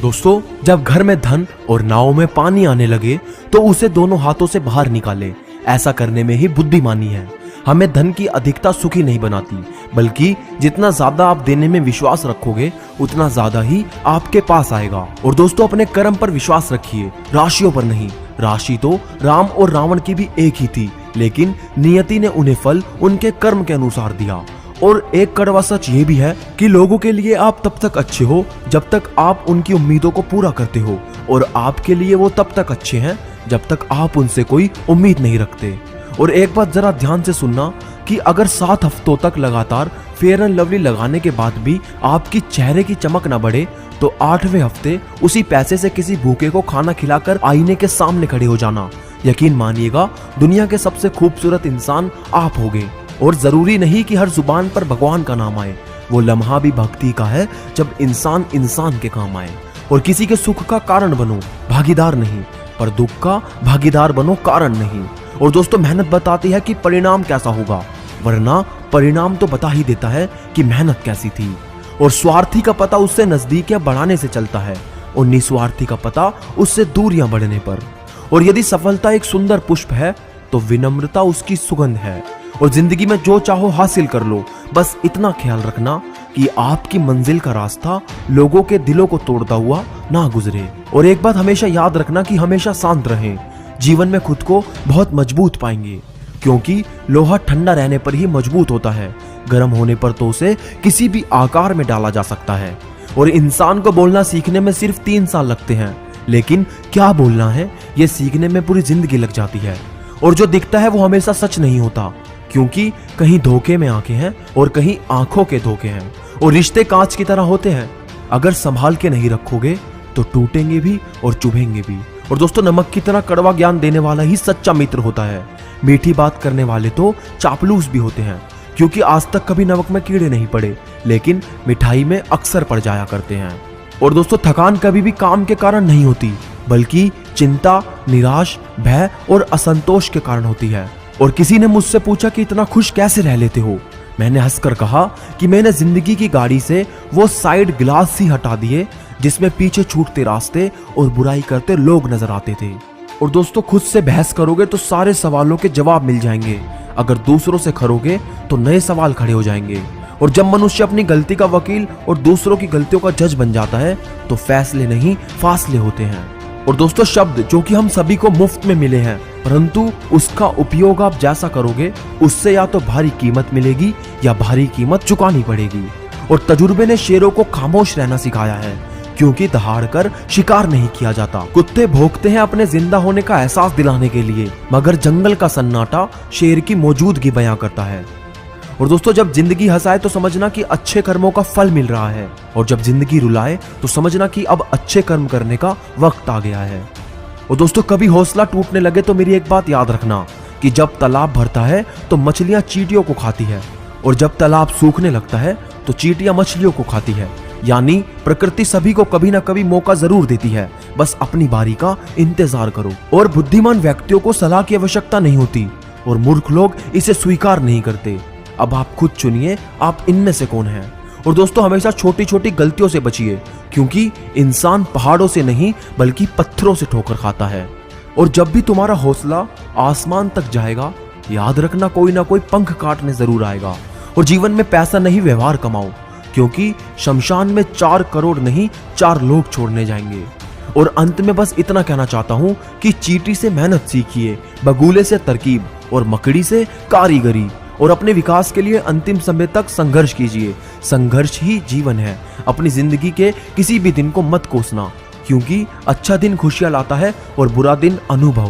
दोस्तों, जब घर में धन और नाव में पानी आने लगे तो उसे दोनों हाथों से बाहर निकाले। ऐसा करने में ही बुद्धिमानी है। हमें धन की अधिकता सुखी नहीं बनाती, बल्कि जितना ज्यादा आप देने में विश्वास रखोगे उतना ज्यादा ही आपके पास आएगा। और दोस्तों, अपने कर्म पर विश्वास रखिए, राशियों पर नहीं। राशि तो राम और रावण की भी एक ही थी, लेकिन नियति ने उन्हें फल उनके कर्म के अनुसार दिया। और एक कड़वा सच ये भी है कि लोगों के लिए आप तब तक अच्छे हो जब तक आप उनकी उम्मीदों को पूरा करते हो, और आपके लिए वो तब तक अच्छे हैं जब तक आप उनसे कोई उम्मीद नहीं रखते। और एक बात जरा ध्यान से सुनना कि अगर 7 हफ्तों तक लगातार फेयर एंड लवली लगाने के बाद भी आपकी चेहरे की चमक ना बढ़े तो 8वें हफ्ते उसी पैसे से किसी भूखे को खाना खिलाकर आईने के सामने खड़े हो जाना। यकीन मानिएगा, दुनिया के सबसे खूबसूरत इंसान आप होगे। और जरूरी नहीं कि हर जुबान पर भगवान का नाम आए, वो लम्हा भी भक्ति का है जब इंसान इंसान के काम आए। और किसी के सुख का कारण बनो, भागीदार नहीं, पर दुख का भागीदार बनो, कारण नहीं। और दोस्तों, मेहनत बताती है कि परिणाम कैसा होगा, वरना परिणाम तो बता ही देता है कि मेहनत कैसी थी। और स्वार्थी का पता उससे नजदीकियां बढ़ाने से चलता है, और निस्वार्थी का पता उससे दूरियां बढ़ने पर। और यदि सफलता एक सुंदर पुष्प है तो विनम्रता उसकी सुगंध है। और जिंदगी में जो चाहो हासिल कर लो, बस इतना ख्याल रखना कि आपकी मंजिल का रास्ता लोगों के दिलों को तोड़ता हुआ ना गुजरे। और एक बात हमेशा याद रखना कि हमेशा शांत रहें। जीवन में खुद को बहुत मजबूत पाएंगे, क्योंकि लोहा ठंडा रहने पर ही मजबूत होता है, गर्म होने पर तो उसे किसी भी आकार में डाला जा सकता है। और इंसान को बोलना सीखने में सिर्फ 3 साल लगते हैं, लेकिन क्या बोलना है ये सीखने में पूरी जिंदगी लग जाती है। और जो दिखता है वो हमेशा सच नहीं होता, क्योंकि कहीं धोखे में आंखें हैं और कहीं आंखों के धोखे हैं। और रिश्ते कांच की तरह होते हैं, अगर संभाल के नहीं रखोगे तो टूटेंगे भी और चुभेंगे भी। और दोस्तों, नमक की तरह कड़वा ज्ञान देने वाला ही सच्चा मित्र होता है। मीठी बात करने वाले तो चापलूस भी होते हैं, क्योंकि आज तक कभी नमक में कीड़े नहीं पड़े, लेकिन मिठाई में अक्सर पड़ जाया करते हैं। और दोस्तों, थकान कभी भी काम के कारण नहीं होती, बल्कि चिंता, निराश, भय और असंतोष के कारण होती है। और किसी ने मुझसे पूछा कि इतना खुश कैसे रह लेते हो। मैंने हंसकर कहा कि मैंने जिंदगी की गाड़ी से वो साइड ग्लास ही हटा दिए जिसमें पीछे छूटते रास्ते और बुराई करते लोग नजर आते थे। और दोस्तों, खुद से बहस करोगे तो सारे सवालों के जवाब मिल जाएंगे, अगर दूसरों से खरोगे तो नए सवाल खड़े हो जाएंगे। और जब मनुष्य अपनी गलती का वकील और दूसरों की गलतियों का जज बन जाता है तो फैसले नहीं फासले होते हैं। और दोस्तों, शब्द जो कि हम सभी को मुफ्त में मिले हैं, परंतु उसका उपयोग आप जैसा करोगे उससे या तो भारी कीमत मिलेगी या भारी कीमत चुकानी पड़ेगी। और तजुर्बे ने शेरों को खामोश रहना सिखाया है, क्योंकि दहाड़ कर शिकार नहीं किया जाता। कुत्ते भौंकते हैं अपने जिंदा होने का एहसास दिलाने के लिए, मगर जंगल का सन्नाटा शेर की मौजूदगी बयां करता है। और दोस्तों, जब जिंदगी हंसाए तो समझना कि अच्छे कर्मों का फल मिल रहा है, और जब जिंदगी रुलाए तो समझना कि अब अच्छे कर्म करने का वक्त आ गया है। और दोस्तों, कभी हौसला टूटने लगे तो मेरी एक बात याद रखना कि जब तालाब भरता है तो मछलियां चींटियों को खाती है, और जब तालाब सूखने लगता है तो चींटियां मछलियों को खाती है। यानी प्रकृति सभी को कभी ना कभी मौका जरूर देती है, बस अपनी बारी का इंतजार करो। और बुद्धिमान व्यक्तियों को सलाह की आवश्यकता नहीं होती, और मूर्ख लोग इसे स्वीकार नहीं करते। अब आप खुद चुनिए, आप इनमें से कौन हैं। और दोस्तों, हमेशा छोटी छोटी गलतियों से बचिए, क्योंकि इंसान पहाड़ों से नहीं बल्कि पत्थरों से ठोकर खाता है। और जब भी तुम्हारा हौसला आसमान तक जाएगा, याद रखना कोई ना कोई पंख काटने जरूर आएगा। और जीवन में पैसा नहीं, व्यवहार कमाओ, क्योंकि शमशान में 4 करोड़ नहीं 4 लोग छोड़ने जाएंगे। और अंत में बस इतना कहना चाहता हूं कि चींटी से मेहनत सीखिए, बगुले से तरकीब और मकड़ी से कारीगरी। और अपने विकास के लिए अंतिम समय तक संघर्ष कीजिए। संघर्ष ही जीवन है। अपनी जिंदगी के किसी भी दिन को मत कोसना, क्योंकि अच्छा दिन खुशियां लाता है और बुरा दिन अनुभव।